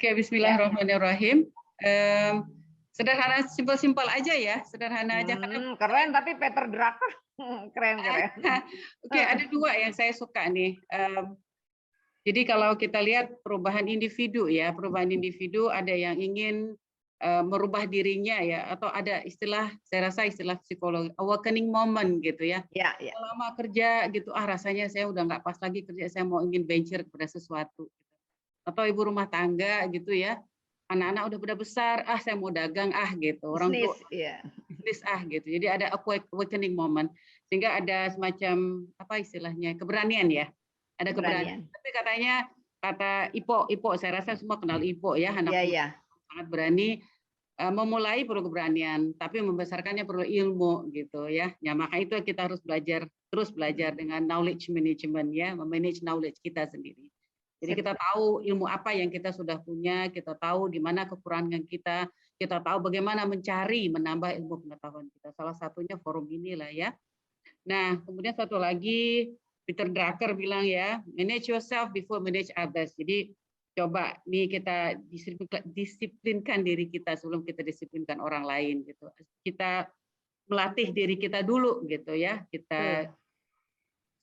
Oke, Bismillahirrahmanirrahim. Sederhana, simpel-simpel aja ya, sederhana aja. Keren, tapi Peter Drucker keren. Oke, ada dua yang saya suka nih. Jadi kalau kita lihat perubahan individu ya, perubahan individu ada yang ingin merubah dirinya ya, atau ada istilah, saya rasa istilah psikologi awakening moment gitu ya. Ya. Lama kerja gitu, rasanya saya udah nggak pas lagi kerja, saya mau ingin venture kepada sesuatu. Atau ibu rumah tangga gitu ya, anak-anak udah besar, saya mau dagang gitu, orang tua bisnis gitu. Jadi ada awakening moment, sehingga ada semacam apa istilahnya keberanian ya, ada keberanian. Tapi katanya kata Ipo, saya rasa semua kenal Ipo ya, anak muda sangat berani. Memulai perlu keberanian, tapi membesarkannya perlu ilmu gitu ya. Ya maka itu kita harus terus belajar dengan knowledge management ya, memanage knowledge kita sendiri. Jadi kita tahu ilmu apa yang kita sudah punya, kita tahu di mana kekurangan kita tahu bagaimana menambah ilmu pengetahuan kita. Salah satunya forum inilah ya. Nah, kemudian satu lagi Peter Drucker bilang ya, manage yourself before manage others. Jadi coba nih kita disiplinkan diri kita sebelum kita disiplinkan orang lain gitu. Kita melatih diri kita dulu gitu ya. Kita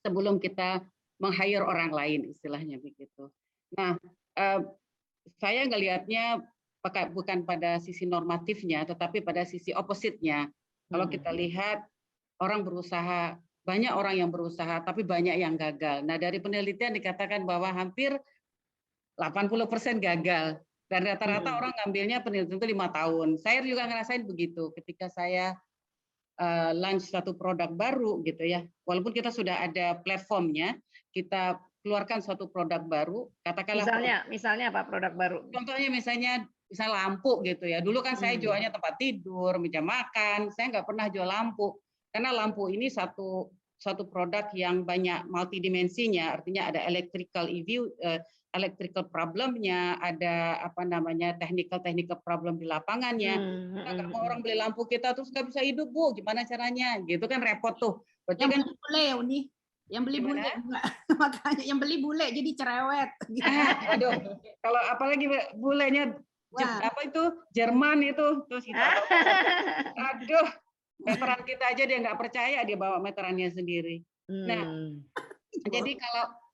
sebelum kita meng-hire orang lain istilahnya begitu. Nah, saya ngelihatnya bukan pada sisi normatifnya tetapi pada sisi opposite-nya. Kalau kita lihat banyak orang yang berusaha tapi banyak yang gagal. Nah, dari penelitian dikatakan bahwa hampir 80% gagal dan rata-rata orang ngambilnya penelitian itu 5 tahun. Saya juga ngerasain begitu ketika saya launch satu produk baru gitu ya. Walaupun kita sudah ada platformnya, kita keluarkan suatu produk baru, katakanlah misalnya apa produk baru? Contohnya misalnya lampu gitu ya. Dulu kan saya jualnya tempat tidur, meja makan, saya nggak pernah jual lampu. Karena lampu ini satu produk yang banyak multidimensinya, artinya ada electrical problemnya, ada technical problem di lapangannya. Kita mau orang beli lampu kita terus nggak bisa hidup Bu, gimana caranya? Gitu kan repot tuh. Berarti yang kan beli Uni, yang beli bule makanya yang beli bule jadi cerewet. Aduh, kalau apalagi bulenya apa itu Jerman itu terus kita aduh, meteran kita aja dia nggak percaya, dia bawa meterannya sendiri. Nah, jadi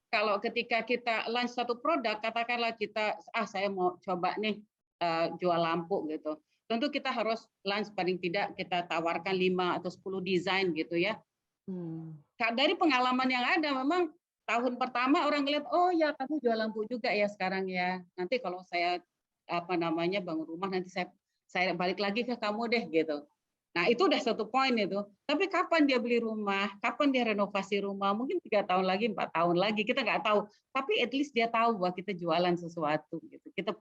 kalau ketika kita launch satu produk, katakanlah kita saya mau coba nih jual lampu gitu. Tentu kita harus launch paling tidak kita tawarkan 5 atau 10 desain gitu ya. Dari pengalaman yang ada memang tahun pertama orang ngeliat, oh ya kamu jual lampu juga ya sekarang ya. Nanti kalau saya bangun rumah nanti saya balik lagi ke kamu deh gitu. Nah itu udah satu poin itu. Tapi kapan dia beli rumah, kapan dia renovasi rumah, mungkin 3 tahun lagi, 4 tahun lagi, kita nggak tahu. Tapi at least dia tahu bahwa kita jualan sesuatu gitu. Kita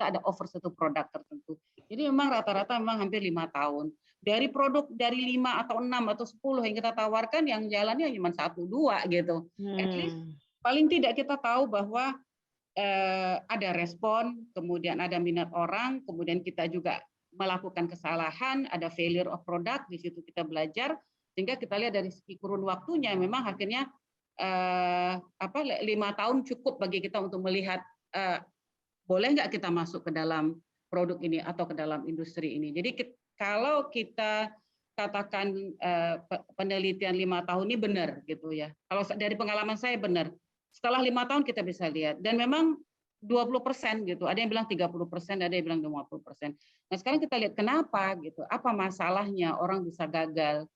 ada offer satu produk tertentu. Jadi memang rata-rata memang hampir 5 tahun. Dari produk dari 5 atau 6 atau 10 yang kita tawarkan, yang jalannya cuma 1-2 gitu. At least paling tidak kita tahu bahwa ada respon, kemudian ada minat orang, kemudian kita juga melakukan kesalahan, ada failure of product, di situ kita belajar, sehingga kita lihat dari segi kurun waktunya, memang akhirnya 5 tahun cukup bagi kita untuk melihat boleh nggak kita masuk ke dalam produk ini atau ke dalam industri ini. Jadi kalau kita katakan penelitian 5 tahun ini benar gitu ya. Kalau dari pengalaman saya benar. Setelah 5 tahun kita bisa lihat dan memang 20% gitu. Ada yang bilang 30%, ada yang bilang 50%. Nah, sekarang kita lihat kenapa gitu. Apa masalahnya orang bisa gagal?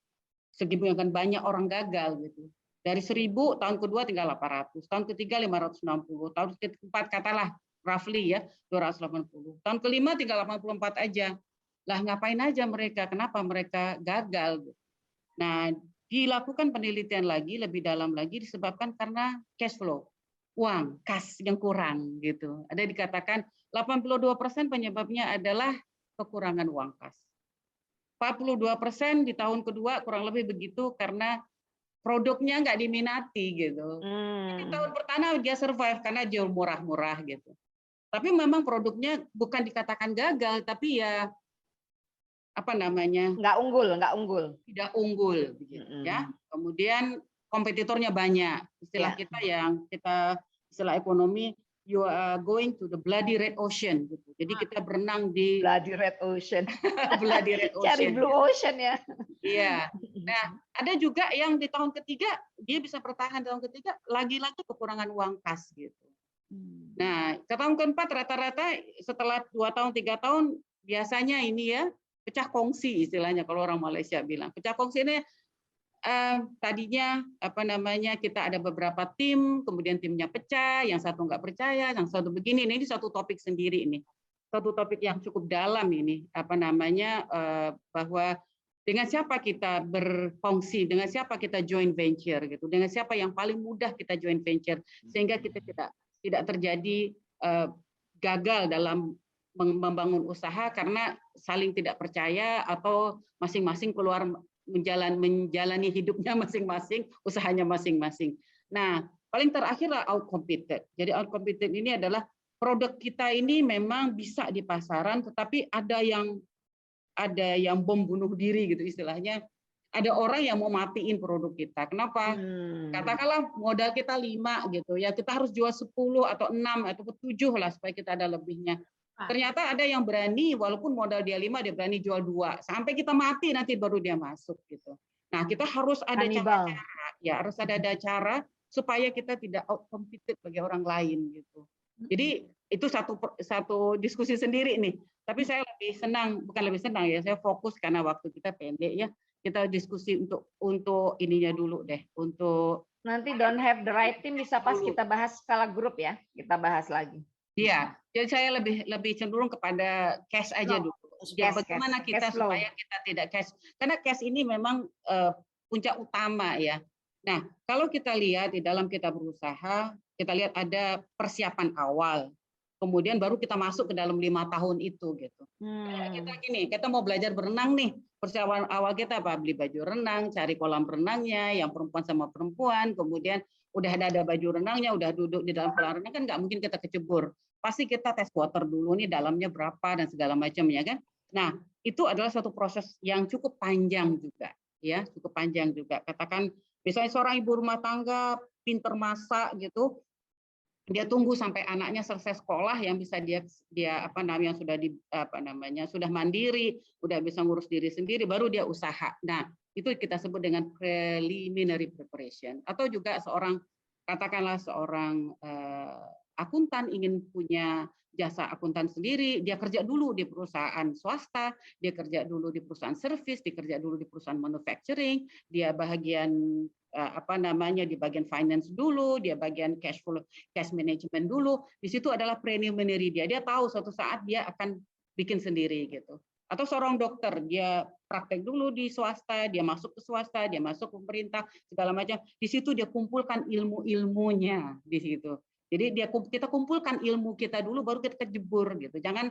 Segitu banyak orang gagal gitu. Dari 1000 tahun kedua tinggal 800, tahun ketiga 560, tahun keempat katalah roughly ya 280. Tahun kelima tinggal 84 aja. Lah ngapain aja mereka? Kenapa mereka gagal? Nah, dilakukan penelitian lagi lebih dalam lagi disebabkan karena cash flow, uang kas yang kurang gitu. Ada dikatakan 82% penyebabnya adalah kekurangan uang kas. 42% di tahun kedua kurang lebih begitu karena produknya nggak diminati gitu. Di tahun pertama dia survive karena jual murah-murah gitu. Tapi memang produknya bukan dikatakan gagal, tapi ya nggak unggul tidak unggul begitu ya. Kemudian kompetitornya banyak, istilah kita yang kita istilah ekonomi you are going to the bloody red ocean gitu. Jadi kita berenang di Bloody Red Ocean. bloody red Cari ocean. Blue Ocean ya. Iya. Nah, ada juga yang di tahun ketiga dia bisa bertahan tahun ketiga lagi-lagi kekurangan uang kas gitu. Nah, ke tahun keempat rata-rata setelah 2 tahun 3 tahun biasanya ini ya pecah kongsi istilahnya kalau orang Malaysia bilang. Pecah kongsi ini tadinya apa namanya kita ada beberapa tim, kemudian timnya pecah, yang satu nggak percaya, yang satu begini. Ini satu topik sendiri ini, satu topik yang cukup dalam ini apa namanya bahwa dengan siapa kita berfungsi, dengan siapa kita joint venture gitu, dengan siapa yang paling mudah kita joint venture sehingga kita tidak terjadi gagal dalam membangun usaha karena saling tidak percaya atau masing-masing keluar menjalani hidupnya masing-masing, usahanya masing-masing. Nah, paling terakhir out competed. Jadi out competed ini adalah produk kita ini memang bisa di pasaran, tetapi ada yang bom bunuh diri gitu istilahnya. Ada orang yang mau matiin produk kita. Kenapa? Katakanlah modal kita 5 gitu ya, kita harus jual 10 atau 6 atau 7 lah supaya kita ada lebihnya. Ternyata ada yang berani, walaupun modal dia 5, dia berani jual 2. Sampai kita mati nanti baru dia masuk gitu. Nah, kita harus ada cara, ya harus ada cara supaya kita tidak out competed bagi orang lain gitu. Jadi itu satu diskusi sendiri nih. Tapi saya lebih senang, bukan lebih senang ya, saya fokus karena waktu kita pendek ya. Kita diskusi untuk ininya dulu deh, untuk nanti don't have the right team bisa pas kita bahas skala grup ya, kita bahas lagi. Iya, jadi saya lebih cenderung kepada cash aja dulu. Ya, bagaimana kita supaya kita tidak cash, karena cash ini memang puncak utama ya. Nah, kalau kita lihat di dalam kita berusaha, kita lihat ada persiapan awal, kemudian baru kita masuk ke dalam 5 tahun itu gitu. Kita mau belajar berenang nih, persiapan awal kita apa? Beli baju renang, cari kolam renangnya, yang perempuan sama perempuan, kemudian udah ada baju renangnya, udah duduk di dalam kolam renang kan nggak mungkin kita kecebur. Pasti kita tes water dulu nih dalamnya berapa dan segala macam ya kan. Nah, itu adalah satu proses yang cukup panjang juga ya, cukup panjang juga. Katakan misalnya seorang ibu rumah tangga pinter masak gitu, dia tunggu sampai anaknya selesai sekolah yang bisa dia apa namanya sudah mandiri, udah bisa ngurus diri sendiri baru dia usaha. Nah, itu kita sebut dengan preliminary preparation. Atau juga katakanlah seorang akuntan ingin punya jasa akuntan sendiri, dia kerja dulu di perusahaan swasta, dia kerja dulu di perusahaan service, dia kerja dulu di perusahaan manufacturing, dia bagian di bagian finance dulu, dia bagian cash management dulu. Di situ adalah preliminary dia tahu suatu saat dia akan bikin sendiri gitu. Atau seorang dokter, dia praktek dulu di swasta, dia masuk ke swasta, dia masuk ke pemerintah, segala macam. Di situ dia kumpulkan ilmu-ilmunya di situ. Jadi kita kumpulkan ilmu kita dulu baru kita kejebur gitu. Jangan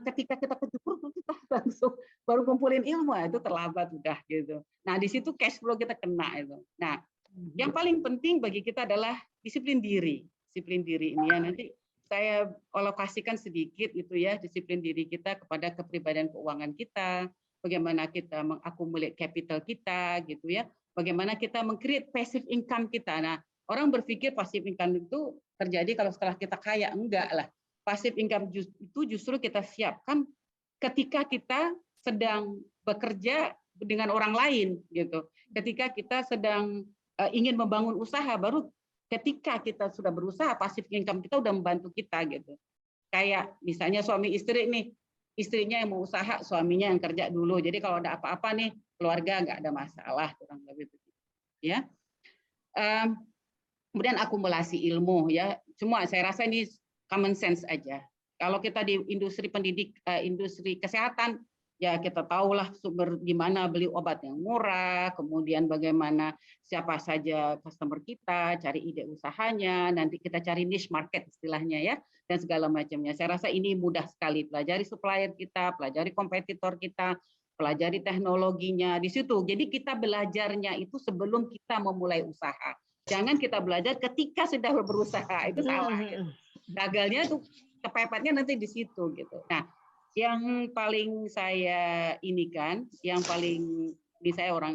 ketika kita kejebur kita langsung baru kumpulin ilmu, itu terlambat udah gitu. Nah, di situ cash flow kita kena itu. Nah, yang paling penting bagi kita adalah disiplin diri. Disiplin diri ini ya nanti saya alokasikan sedikit itu ya, disiplin diri kita kepada kepribadian keuangan kita, bagaimana kita mengakumulate capital kita gitu ya. Bagaimana kita meng-create passive income kita. Nah, orang berpikir passive income itu terjadi kalau setelah kita kaya, enggak lah. Passive income itu justru kita siapkan ketika kita sedang bekerja dengan orang lain gitu. Ketika kita sedang ingin membangun usaha, baru ketika kita sudah berusaha passive income kita udah membantu kita gitu. Kayak misalnya suami istri nih, istrinya yang mau usaha, suaminya yang kerja dulu. Jadi kalau ada apa-apa nih keluarga nggak ada masalah, kurang lebih begitu. Ya. Kemudian akumulasi ilmu ya, semua saya rasa ini common sense aja. Kalau kita di industri industri kesehatan ya kita tahulah sumber di mana beli obat yang murah, kemudian bagaimana siapa saja customer kita, cari ide usahanya, nanti kita cari niche market istilahnya ya, dan segala macamnya. Saya rasa ini mudah sekali, pelajari supplier kita, pelajari kompetitor kita, pelajari teknologinya di situ. Jadi kita belajarnya itu sebelum kita memulai usaha. Jangan kita belajar ketika sudah berusaha, itu salah. Gitu. Gagalnya tuh kepepetnya nanti di situ gitu. Nah, yang paling saya yang paling di saya orang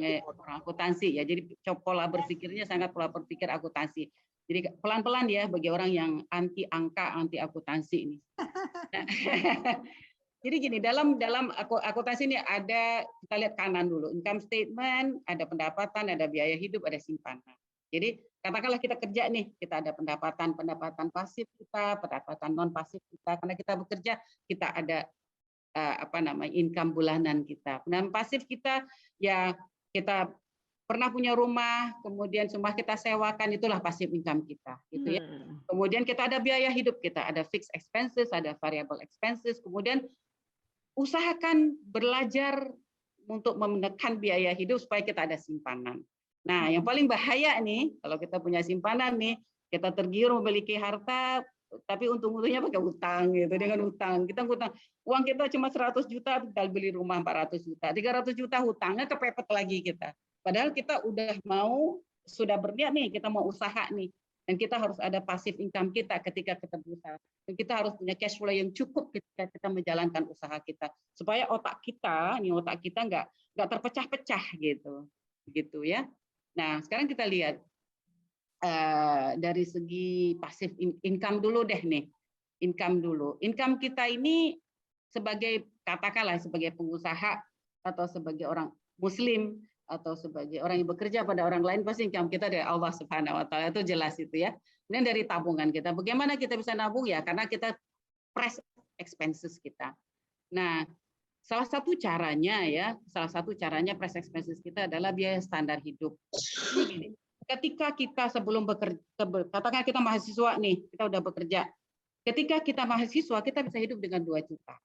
akuntansi ya. Jadi pola berpikirnya sangat pola berpikir akuntansi. Jadi pelan-pelan ya bagi orang yang anti angka, anti akuntansi ini. Nah, jadi gini, dalam akuntansi ini ada, kita lihat kanan dulu, income statement, ada pendapatan, ada biaya hidup, ada simpanan. Jadi katakanlah kita kerja nih, kita ada pendapatan pasif kita, pendapatan non pasif kita. Karena kita bekerja, kita ada income bulanan kita. Pendapatan pasif kita ya kita pernah punya rumah, kemudian semua kita sewakan, itulah passive income kita, gitu ya. Kemudian kita ada biaya hidup kita, ada fixed expenses, ada variable expenses. Kemudian usahakan belajar untuk menekan biaya hidup supaya kita ada simpanan. Nah, yang paling bahaya nih, kalau kita punya simpanan nih, kita tergiur memiliki harta, tapi untung-untungnya pakai utang gitu, dengan utang. Kita utang, uang kita cuma 100 juta, kita beli rumah 400 juta, 300 juta hutangnya kepepet lagi kita. Padahal kita sudah berniat nih, kita mau usaha nih, dan kita harus ada passive income kita ketika kita berusaha. Dan kita harus punya cash flow yang cukup ketika kita menjalankan usaha kita, supaya otak kita nggak terpecah-pecah gitu ya. Nah, sekarang kita lihat dari segi passive income dulu deh nih, income kita ini katakanlah sebagai pengusaha atau sebagai orang Muslim atau sebagai orang yang bekerja pada orang lain, pasti income kita dari Allah Subhanahu wa taala, itu jelas itu ya. Kemudian dari tabungan kita. Bagaimana kita bisa nabung ya? Karena kita press expenses kita. Nah, salah satu caranya press expenses kita adalah biaya standar hidup. Ini ketika kita sebelum bekerja, katakan kita mahasiswa nih, kita udah bekerja. Ketika kita mahasiswa, kita bisa hidup dengan 2 juta.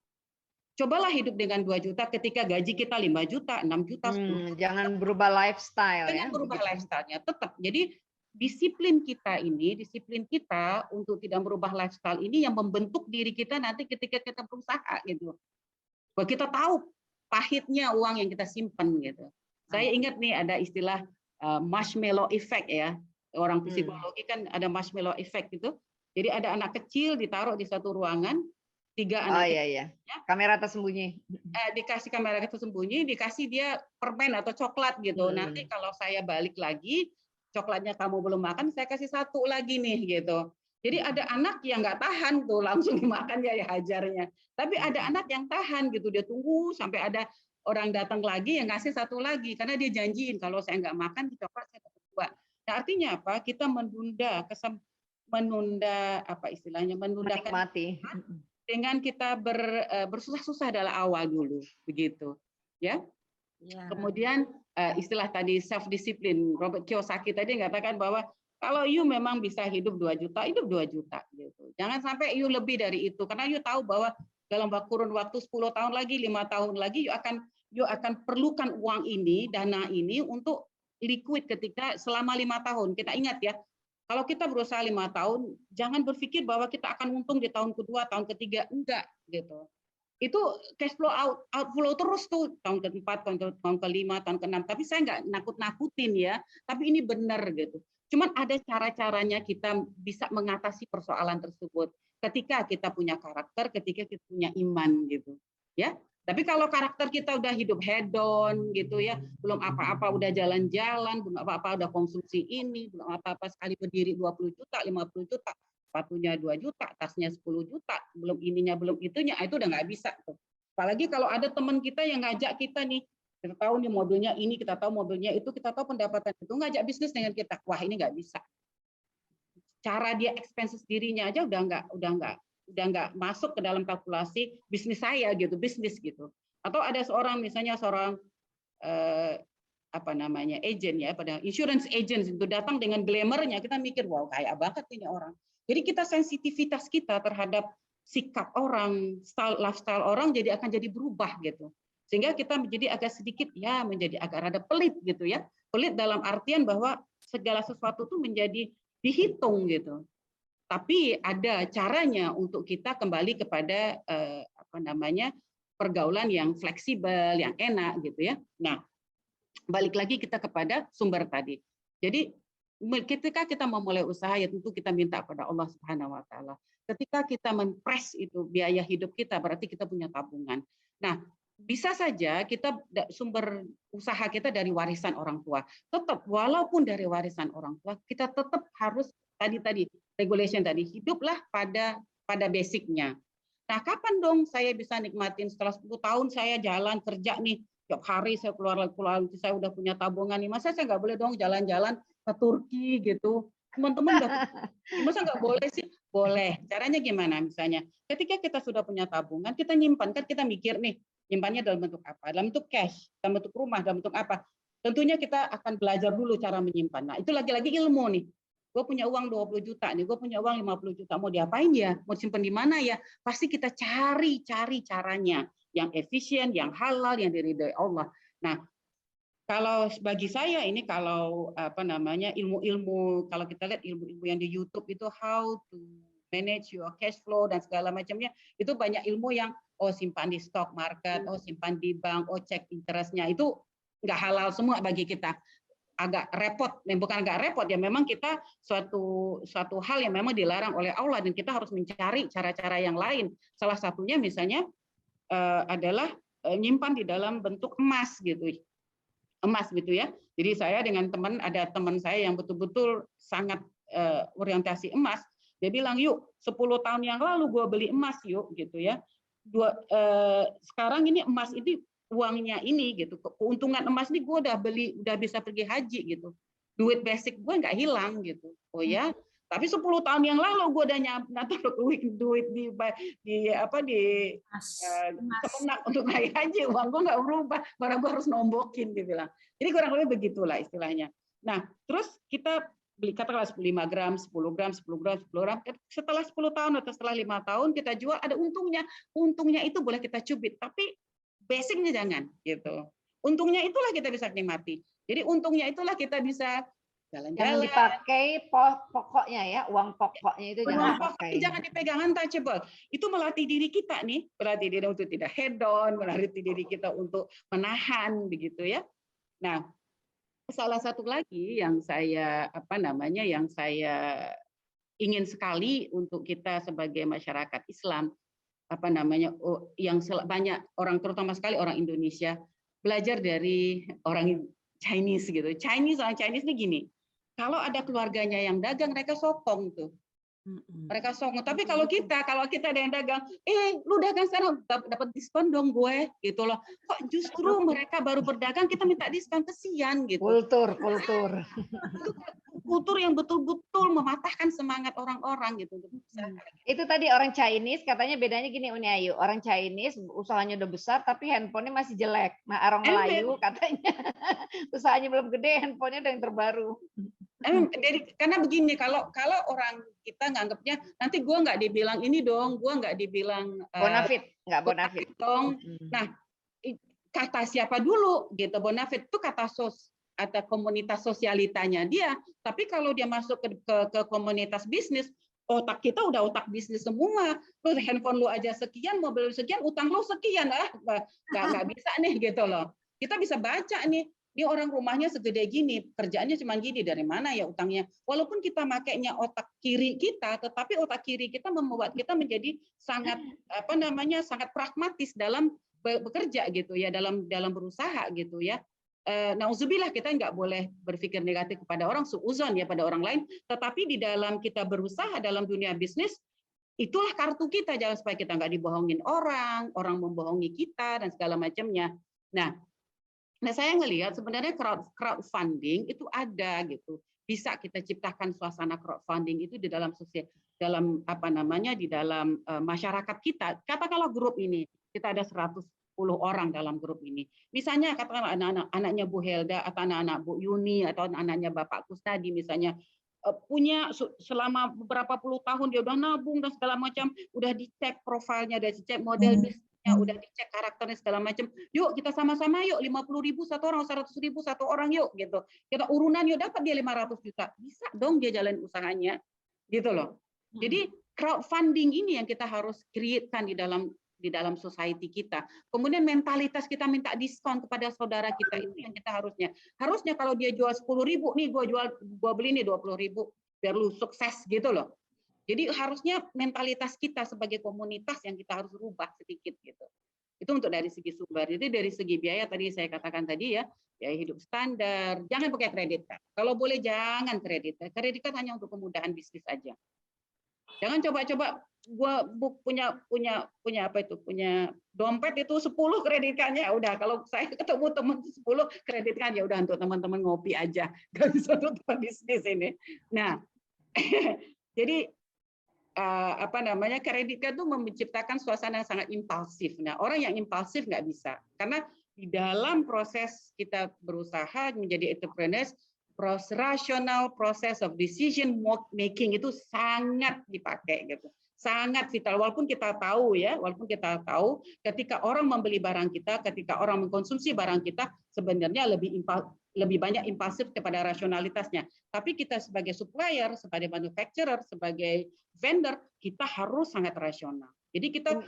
Cobalah hidup dengan 2 juta ketika gaji kita 5 juta, 6 juta, 10 juta. Jangan berubah lifestyle ya. Jangan berubah lifestyle-nya, tetap. Jadi disiplin kita untuk tidak merubah lifestyle ini yang membentuk diri kita nanti ketika kita berusaha gitu. Bahwa kita tahu pahitnya uang yang kita simpan gitu. Saya ingat nih ada istilah marshmallow effect ya. Orang psikologi kan ada marshmallow effect gitu. Jadi ada anak kecil ditaruh di satu ruangan, 3 anak iya. Kamera tersembunyi. Dikasih kamera tersembunyi, dikasih dia permen atau coklat gitu. Nanti kalau saya balik lagi, coklatnya kamu belum makan, saya kasih 1 lagi nih gitu. Jadi ada anak yang nggak tahan tuh langsung dimakan ya hajarnya. Tapi ada anak yang tahan gitu, dia tunggu sampai ada orang datang lagi yang ngasih 1 lagi karena dia janjiin kalau saya nggak makan di coklat saya dapat 2. Nah, artinya apa? Kita menunda menikmati dengan kita bersusah-susah dari awal dulu, begitu, ya. Kemudian istilah tadi self discipline, Robert Kiyosaki tadi mengatakan bahwa kalau you memang bisa hidup 2 juta, hidup 2 juta, gitu. Jangan sampai you lebih dari itu, karena you tahu bahwa dalam kurun waktu 10 tahun lagi, 5 tahun lagi, you akan perlukan uang ini, dana ini untuk liquid ketika selama 5 tahun. Kita ingat ya. Kalau kita berusaha 5 tahun, jangan berpikir bahwa kita akan untung di tahun kedua, tahun ketiga, enggak gitu. Itu cash flow outflow terus tuh tahun ke-4, tahun ke-5, tahun ke-6. Tapi saya enggak nakut-nakutin ya, tapi ini benar gitu. Cuman ada cara-caranya kita bisa mengatasi persoalan tersebut ketika kita punya karakter, ketika kita punya iman gitu. Ya. Tapi kalau karakter kita udah hidup hedon gitu ya, belum apa-apa udah jalan-jalan, belum apa-apa udah konsumsi ini, belum apa-apa sekali berdiri 20 juta, 50 juta, sepatunya 2 juta, tasnya 10 juta, belum ininya, belum itunya, itu udah nggak bisa tuh. Apalagi kalau ada teman kita yang ngajak kita nih, kita tahu nih mobilnya ini, kita tahu mobilnya itu, kita tahu pendapatan itu, ngajak bisnis dengan kita, wah ini nggak bisa. Cara dia expenses dirinya aja udah nggak masuk ke dalam kalkulasi bisnis saya gitu, bisnis gitu. Atau ada misalnya seorang agent ya, pada insurance agent itu datang dengan glamournya, kita mikir wow kaya banget ini orang. Jadi kita sensitivitas kita terhadap sikap orang, lifestyle orang jadi akan jadi berubah gitu. Sehingga kita menjadi agak sedikit ya menjadi agak rada pelit gitu ya. Pelit dalam artian bahwa segala sesuatu itu menjadi dihitung gitu. Tapi ada caranya untuk kita kembali kepada pergaulan yang fleksibel, yang enak gitu ya. Nah, balik lagi kita kepada sumber tadi. Jadi ketika kita memulai usaha ya tentu kita minta kepada Allah Subhanahu wa taala. Ketika kita mempres itu biaya hidup kita berarti kita punya tabungan. Nah, bisa saja kita sumber usaha kita dari warisan orang tua. Tetap walaupun dari warisan orang tua, kita tetap harus tadi regulation tadi, hiduplah pada basicnya. Nah, kapan dong saya bisa nikmatin setelah 10 tahun saya jalan kerja nih, tiap hari saya keluar, saya udah punya tabungan nih, masa saya nggak boleh dong jalan-jalan ke Turki gitu? Teman-teman udah, masa nggak boleh sih? Boleh. Caranya gimana? Misalnya, ketika kita sudah punya tabungan, kita nyimpan, kan kita mikir nih, nyimpannya dalam bentuk apa? Dalam bentuk cash, dalam bentuk rumah, dalam bentuk apa? Tentunya kita akan belajar dulu cara menyimpan. Nah, itu lagi-lagi ilmu nih. Gue punya uang 20 juta nih, gue punya uang 50 juta, mau diapain ya? Mau simpan di mana ya? Pasti kita cari caranya yang efisien, yang halal, yang diridhoi Allah. Nah, kalau bagi saya ini kalau ilmu-ilmu, kalau kita lihat ilmu-ilmu yang di YouTube itu how to manage your cash flow dan segala macamnya, itu banyak ilmu yang simpan di stock market, simpan di bank, cek interestnya, itu nggak halal semua bagi kita. Agak repot, bukan agak repot ya, memang kita suatu hal yang memang dilarang oleh Allah dan kita harus mencari cara-cara yang lain. Salah satunya misalnya adalah nyimpan di dalam bentuk emas gitu ya. Jadi saya dengan ada teman saya yang betul-betul sangat orientasi emas. Dia bilang, yuk 10 tahun yang lalu gue beli emas yuk gitu ya. Sekarang ini emas ini uangnya ini gitu, keuntungan emas ini gue udah bisa pergi haji gitu, duit basic gue nggak hilang gitu. Oh ya, tapi 10 tahun yang lalu gue udah naruh duit di Kemenak untuk naik haji, uang gue nggak berubah, barang gue harus nombokin dia bilang. Jadi kurang lebih begitulah istilahnya. Nah, terus kita beli katakanlah 5 gram, 10 gram, 10 gram, 10 gram. Setelah 10 tahun atau setelah 5 tahun kita jual, ada untungnya. Untungnya itu boleh kita cubit, tapi basicnya jangan gitu. Untungnya itulah kita bisa nikmati. Jadi untungnya itulah kita bisa jalan-jalan. Jangan dipakai pokoknya ya, uang pokoknya itu jangan dipakai. Jangan dipegang untouchable. Itu melatih diri kita nih, melatih diri untuk tidak hedon, melatih diri kita untuk menahan begitu ya. Nah, salah satu lagi yang saya ingin sekali untuk kita sebagai masyarakat Islam yang banyak orang, terutama sekali orang Indonesia, belajar dari orang Chinese gitu. Orang Chinese ini gini, kalau ada keluarganya yang dagang, mereka sokong tuh. Mereka sokong. Tapi kalau kita ada yang dagang, lu dagang sekarang dapat diskon dong gue, gitu loh. Kok justru mereka baru berdagang kita minta diskon, kesian gitu. Kultur yang betul-betul mematahkan semangat orang-orang gitu. Itu tadi orang Chinese katanya bedanya gini Uni Ayu, orang Chinese usahanya udah besar tapi handphonenya masih jelek. Nah orang Melayu katanya usahanya belum gede, handphonenya udah yang terbaru. Karena begini, kalau orang kita nganggapnya nanti gue nggak dibilang ini dong, gue nggak dibilang bonafit, nggak bonafit dong. Nah, kata siapa dulu gitu? Bonafit itu kata atau komunitas sosialitanya dia. Tapi kalau dia masuk ke komunitas bisnis, otak kita udah otak bisnis semua. Lu handphone lu aja sekian, mobil lu sekian, utang lu sekian, nggak bisa nih gitu loh. Kita bisa baca nih. Ini orang rumahnya segede gini, kerjaannya cuma gini, dari mana ya utangnya? Walaupun kita makainya otak kiri kita, tetapi otak kiri kita membuat kita menjadi sangat sangat pragmatis dalam bekerja gitu ya, dalam berusaha gitu ya. Nauzubillah, kita nggak boleh berpikir negatif kepada orang, suuzon ya pada orang lain, tetapi di dalam kita berusaha dalam dunia bisnis, itulah kartu kita, jangan supaya kita nggak dibohongin orang membohongi kita dan segala macamnya. Nah saya ngelihat sebenarnya crowdfunding itu ada gitu, bisa kita ciptakan suasana crowdfunding itu di dalam di dalam masyarakat kita. Katakanlah grup ini kita ada 110 orang dalam grup ini. Misalnya katakanlah anak-anaknya Bu Helda atau anak-anak Bu Yuni atau anaknya Bapak Kusnadi misalnya punya selama beberapa puluh tahun dia udah nabung dan segala macam, udah dicek profilnya, udah dicek model bisnisnya, udah dicek karakternya segala macam. Yuk kita sama-sama yuk 50.000 satu orang, 100.000 satu orang yuk gitu. Kita urunan yuk dapat dia 500 juta. Bisa dong dia jalan usahanya. Gitu loh. Jadi crowdfunding ini yang kita harus create-kan di dalam society kita. Kemudian mentalitas kita minta diskon kepada saudara kita itu yang kita harusnya kalau dia jual 10.000 nih gua beli nih 20.000 biar lu sukses gitu loh. Jadi harusnya mentalitas kita sebagai komunitas yang kita harus rubah sedikit gitu. Itu untuk dari segi sumber. Jadi dari segi biaya tadi saya katakan tadi ya, biaya hidup standar, jangan pakai kredit card. Kalau boleh jangan kredit card. Kredit card hanya untuk kemudahan bisnis aja. Jangan coba-coba gua punya apa itu? Punya dompet itu 10 kredit card-nya. Udah kalau saya ketemu teman 10 kredit card ya udah untuk teman-teman ngopi aja. Enggak bisa untuk bisnis ini. Nah, jadi apa namanya, kredit card itu menciptakan suasana yang sangat impulsif. Nah, orang yang impulsif nggak bisa, karena di dalam proses kita berusaha menjadi entrepreneurs, proses rasional, proses of decision making itu sangat dipakai gitu, sangat vital. Walaupun kita tahu ya, ketika orang membeli barang kita, ketika orang mengkonsumsi barang kita, sebenarnya lebih banyak impulsif kepada rasionalitasnya. Tapi kita sebagai supplier, sebagai manufacturer, sebagai vendor, kita harus sangat rasional. Jadi kita